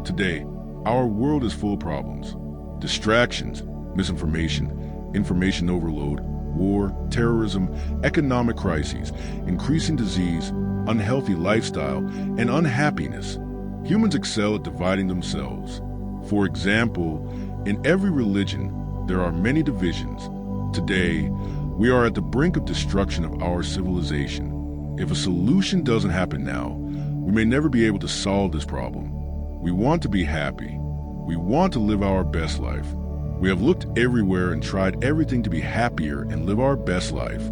Today, our world is full of problems. Distractions, misinformation, information overload, war, terrorism, economic crises, increasing disease, unhealthy lifestyle, and unhappiness. Humans excel at dividing themselves. For example, in every religion, there are many divisions. Today, we are at the brink of destruction of our civilization. If a solution doesn't happen now, we may never be able to solve this problem. We want to be happy. We want to live our best life. We have looked everywhere and tried everything to be happier and live our best life.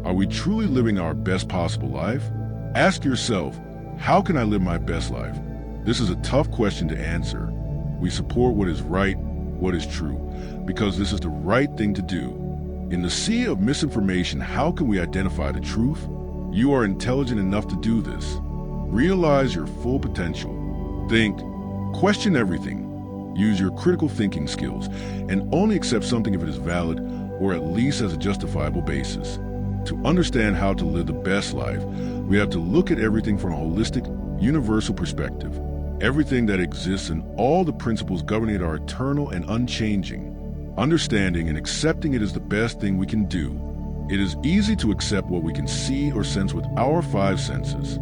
Are we truly living our best possible life? Ask yourself, how can I live my best life? This is a tough question to answer. We support what is right, what is true, because this is the right thing to do. In the sea of misinformation, how can we identify the truth? You are intelligent enough to do this. Realize your full potential. Think, question everything. Use your critical thinking skills, and only accept something if it is valid or at least has a justifiable basis. To understand how to live the best life, we have to look at everything from a holistic, universal perspective. Everything that exists and all the principles governing it are eternal and unchanging. Understanding and accepting it is the best thing we can do. It is easy to accept what we can see or sense with our five senses.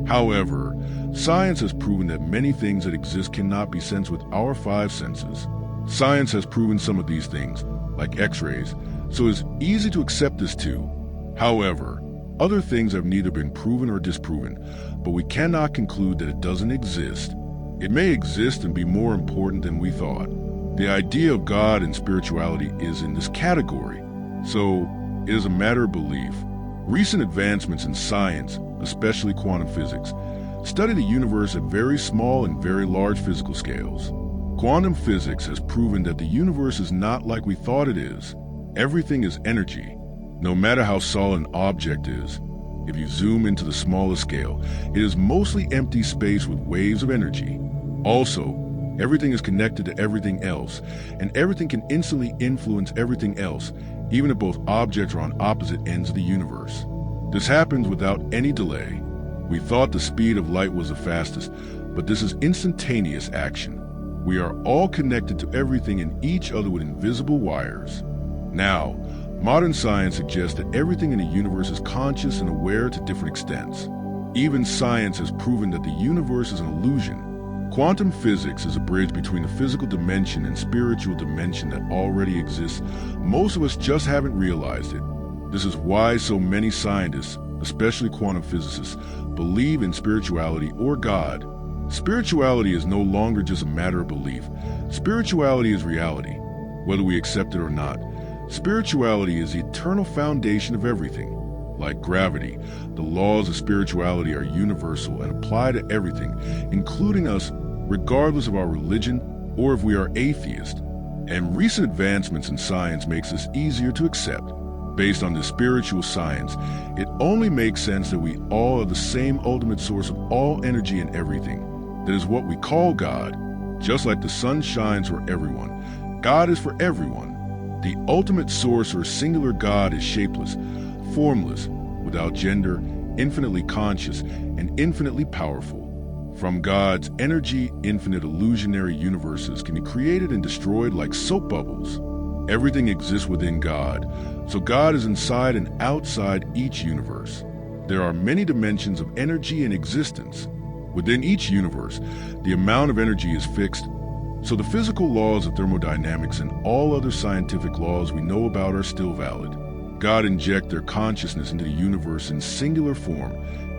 However, science has proven that many things that exist cannot be sensed with our five senses. Science has proven some of these things, like X-rays, so it's easy to accept this too. However, other things have neither been proven or disproven, but we cannot conclude that it doesn't exist. It may exist and be more important than we thought. The idea of God and spirituality is in this category, so it is a matter of belief. Recent advancements in science, especially quantum physics, study the universe at very small and very large physical scales. Quantum physics has proven that the universe is not like we thought it is. Everything is energy. No matter how solid an object is, if you zoom into the smallest scale, it is mostly empty space with waves of energy. Also, everything is connected to everything else, and everything can instantly influence everything else, even if both objects are on opposite ends of the universe. This happens without any delay. We thought the speed of light was the fastest, but this is instantaneous action. We are all connected to everything and each other with invisible wires. Now, modern science suggests that everything in the universe is conscious and aware to different extents. Even science has proven that the universe is an illusion. Quantum physics is a bridge between the physical dimension and spiritual dimension that already exists. Most of us just haven't realized it. This is why so many scientists, especially quantum physicists, believe in spirituality or God. Spirituality is no longer just a matter of belief. Spirituality is reality, whether we accept it or not. Spirituality is the eternal foundation of everything. Like gravity, the laws of spirituality are universal and apply to everything, including us, regardless of our religion or if we are atheist. And recent advancements in science makes this easier to accept. Based on the spiritual science, it only makes sense that we all are the same ultimate source of all energy and everything. That is what we call God. Just like the sun shines for everyone, God is for everyone. The ultimate source or singular God is shapeless, formless, without gender, infinitely conscious, and infinitely powerful. From God's energy, infinite illusionary universes can be created and destroyed like soap bubbles. Everything exists within God, so God is inside and outside each universe. There are many dimensions of energy and existence. Within each universe, the amount of energy is fixed, so the physical laws of thermodynamics and all other scientific laws we know about are still valid. God injects their consciousness into the universe in singular form,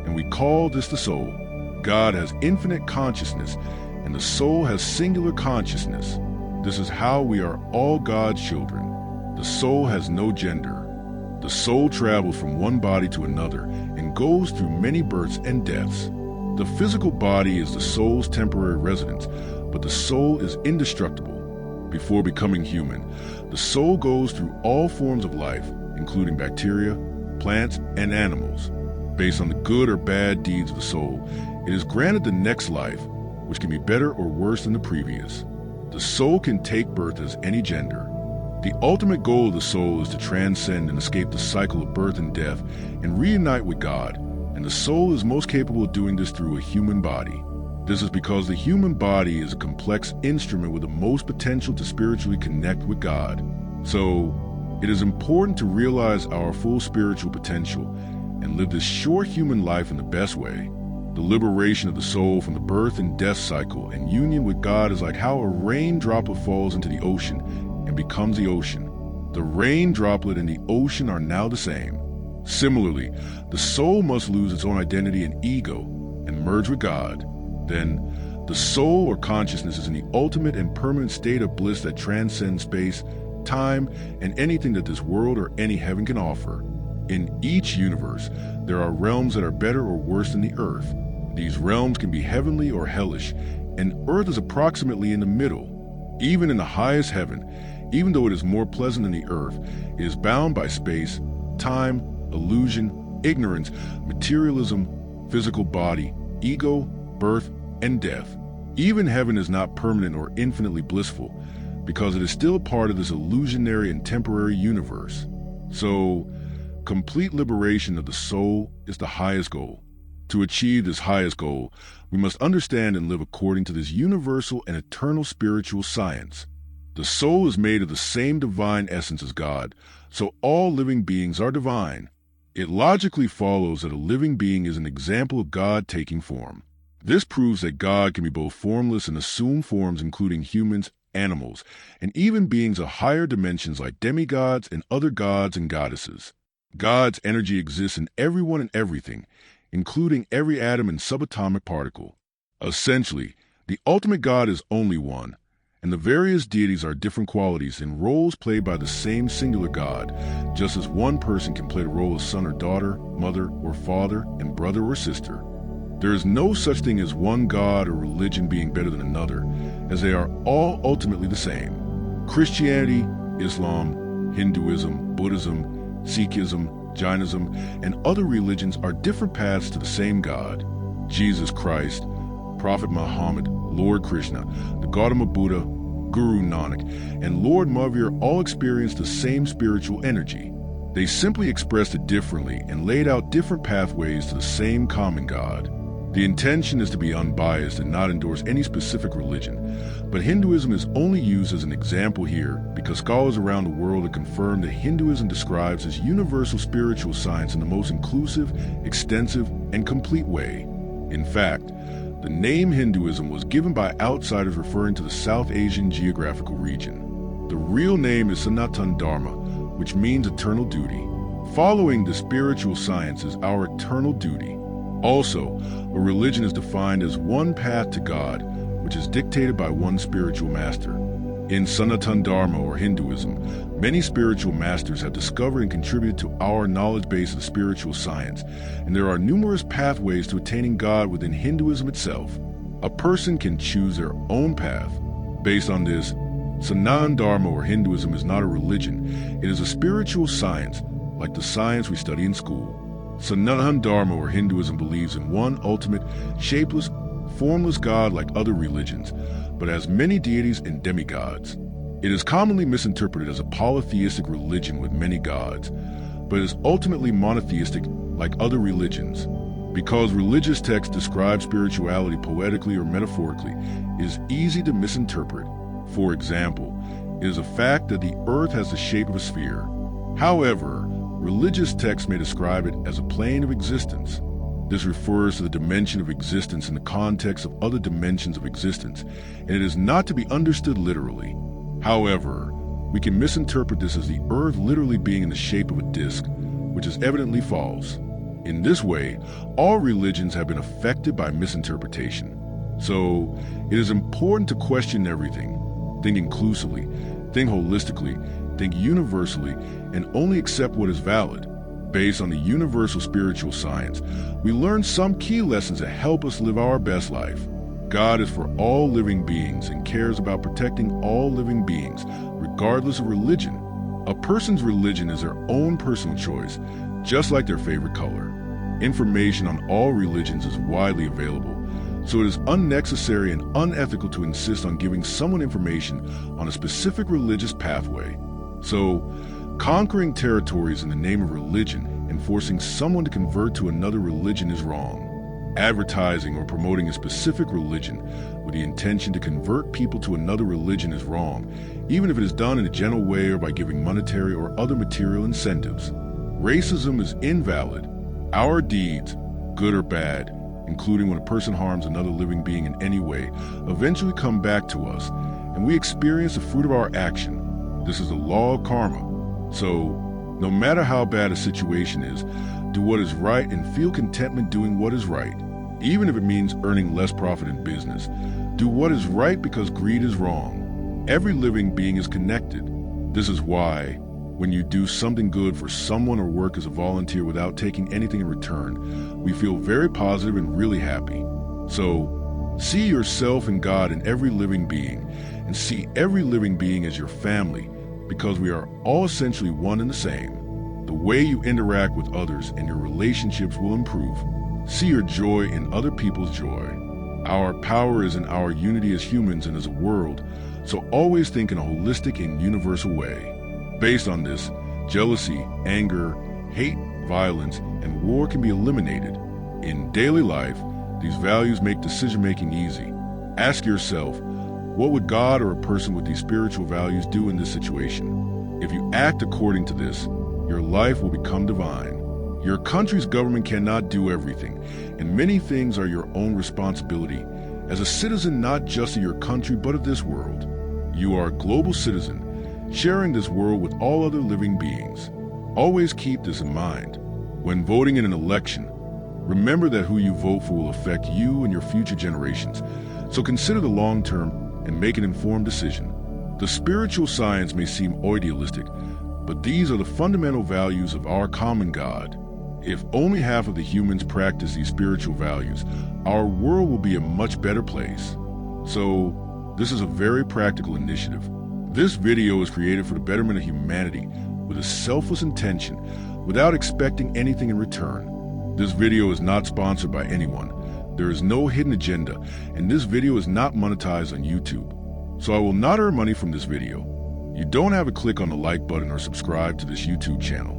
and we call this the soul. God has infinite consciousness, and the soul has singular consciousness. This is how we are all God's children. The soul has no gender. The soul travels from one body to another and goes through many births and deaths. The physical body is the soul's temporary residence, but the soul is indestructible. Before becoming human, the soul goes through all forms of life, including bacteria, plants, and animals. Based on the good or bad deeds of the soul, it is granted the next life, which can be better or worse than the previous. The soul can take birth as any gender. The ultimate goal of the soul is to transcend and escape the cycle of birth and death and reunite with God, and the soul is most capable of doing this through a human body. This is because the human body is a complex instrument with the most potential to spiritually connect with God. So, it is important to realize our full spiritual potential and live this short human life in the best way. The liberation of the soul from the birth and death cycle and union with God is like how a rain droplet falls into the ocean and becomes the ocean. The rain droplet and the ocean are now the same. Similarly, the soul must lose its own identity and ego and merge with God. Then, the soul or consciousness is in the ultimate and permanent state of bliss that transcends space, time, and anything that this world or any heaven can offer. In each universe, there are realms that are better or worse than the earth. These realms can be heavenly or hellish, and earth is approximately in the middle. Even in the highest heaven, even though it is more pleasant than the earth, it is bound by space, time, illusion, ignorance, materialism, physical body, ego, birth, and death. Even heaven is not permanent or infinitely blissful, because it is still part of this illusionary and temporary universe. So, complete liberation of the soul is the highest goal. To achieve this highest goal, we must understand and live according to this universal and eternal spiritual science. The soul is made of the same divine essence as God, so all living beings are divine. It logically follows that a living being is an example of God taking form. This proves that God can be both formless and assume forms including humans, animals, and even beings of higher dimensions like demigods and other gods and goddesses. God's energy exists in everyone and everything, including every atom and subatomic particle. Essentially, the ultimate God is only one, and the various deities are different qualities and roles played by the same singular God, just as one person can play the role of son or daughter, mother or father, and brother or sister. There is no such thing as one God or religion being better than another, as they are all ultimately the same. Christianity, Islam, Hinduism, Buddhism, Sikhism, Jainism, and other religions are different paths to the same God. Jesus Christ, Prophet Muhammad, Lord Krishna, the Gautama Buddha, Guru Nanak, and Lord Mahavir all experienced the same spiritual energy. They simply expressed it differently and laid out different pathways to the same common God. The intention is to be unbiased and not endorse any specific religion, but Hinduism is only used as an example here because scholars around the world have confirmed that Hinduism describes this universal spiritual science in the most inclusive, extensive, and complete way. In fact, the name Hinduism was given by outsiders referring to the South Asian geographical region. The real name is Sanatana Dharma, which means eternal duty. Following the spiritual science is our eternal duty. Also, a religion is defined as one path to God, which is dictated by one spiritual master. In Sanatana Dharma or Hinduism, many spiritual masters have discovered and contributed to our knowledge base of spiritual science, and there are numerous pathways to attaining God within Hinduism itself. A person can choose their own path. Based on this, Sanatana Dharma or Hinduism is not a religion, it is a spiritual science, like the science we study in school. Sanatana Dharma or Hinduism believes in one ultimate, shapeless, formless God like other religions, but has many deities and demigods. It is commonly misinterpreted as a polytheistic religion with many gods, but is ultimately monotheistic like other religions. Because religious texts describe spirituality poetically or metaphorically, it is easy to misinterpret. For example, it is a fact that the earth has the shape of a sphere. However, religious texts may describe it as a plane of existence. This refers to the dimension of existence in the context of other dimensions of existence, and it is not to be understood literally. However, we can misinterpret this as the earth literally being in the shape of a disk, which is evidently false. In this way, all religions have been affected by misinterpretation. So, it is important to question everything, think inclusively, think holistically, think universally, and only accept what is valid. Based on the universal spiritual science, we learn some key lessons that help us live our best life. God is for all living beings and cares about protecting all living beings, regardless of religion. A person's religion is their own personal choice, just like their favorite color. Information on all religions is widely available, so it is unnecessary and unethical to insist on giving someone information on a specific religious pathway. So, conquering territories in the name of religion and forcing someone to convert to another religion is wrong. Advertising or promoting a specific religion with the intention to convert people to another religion is wrong, even if it is done in a gentle way or by giving monetary or other material incentives. Racism is invalid. Our deeds, good or bad, including when a person harms another living being in any way, eventually come back to us, and we experience the fruit of our action. This is the law of karma. So, no matter how bad a situation is, do what is right and feel contentment doing what is right, even if it means earning less profit in business. Do what is right because greed is wrong. Every living being is connected. This is why, when you do something good for someone or work as a volunteer without taking anything in return, we feel very positive and really happy. So, see yourself and God in every living being, and see every living being as your family, because we are all essentially one and the same. The way you interact with others and your relationships will improve. See your joy in other people's joy. Our power is in our unity as humans and as a world, so always think in a holistic and universal way. Based on this, jealousy, anger, hate, violence, and war can be eliminated. In daily life, these values make decision-making easy. Ask yourself, what would God or a person with these spiritual values do in this situation? If you act according to this, your life will become divine. Your country's government cannot do everything, and many things are your own responsibility as a citizen not just of your country but of this world. You are a global citizen, sharing this world with all other living beings. Always keep this in mind. When voting in an election, remember that who you vote for will affect you and your future generations, so consider the long term and make an informed decision. The spiritual science may seem idealistic, but these are the fundamental values of our common God. If only half of the humans practice these spiritual values, our world will be a much better place. So, this is a very practical initiative. This video is created for the betterment of humanity with a selfless intention without expecting anything in return. This video is not sponsored by anyone. There is no hidden agenda, and this video is not monetized on YouTube. So I will not earn money from this video. You don't have to click on the like button or subscribe to this YouTube channel.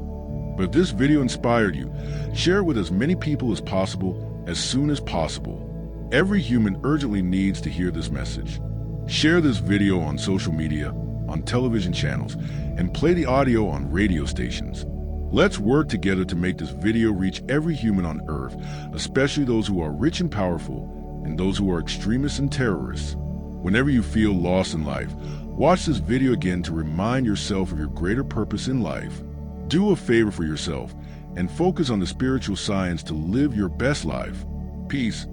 But if this video inspired you, share it with as many people as possible, as soon as possible. Every human urgently needs to hear this message. Share this video on social media, on television channels, and play the audio on radio stations. Let's work together to make this video reach every human on Earth, especially those who are rich and powerful, and those who are extremists and terrorists. Whenever you feel lost in life, watch this video again to remind yourself of your greater purpose in life. Do a favor for yourself and focus on the spiritual science to live your best life. Peace.